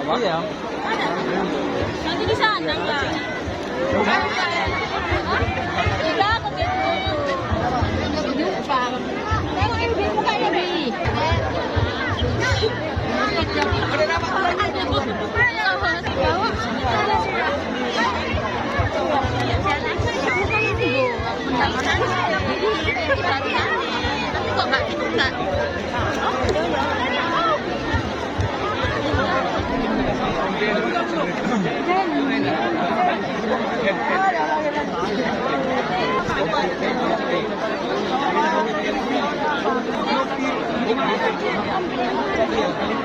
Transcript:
好呀。Nanti di sana enggak? Tidak, aku lupa. Tengok ini dia buka ini. Kok nggak dibuka? Thank you.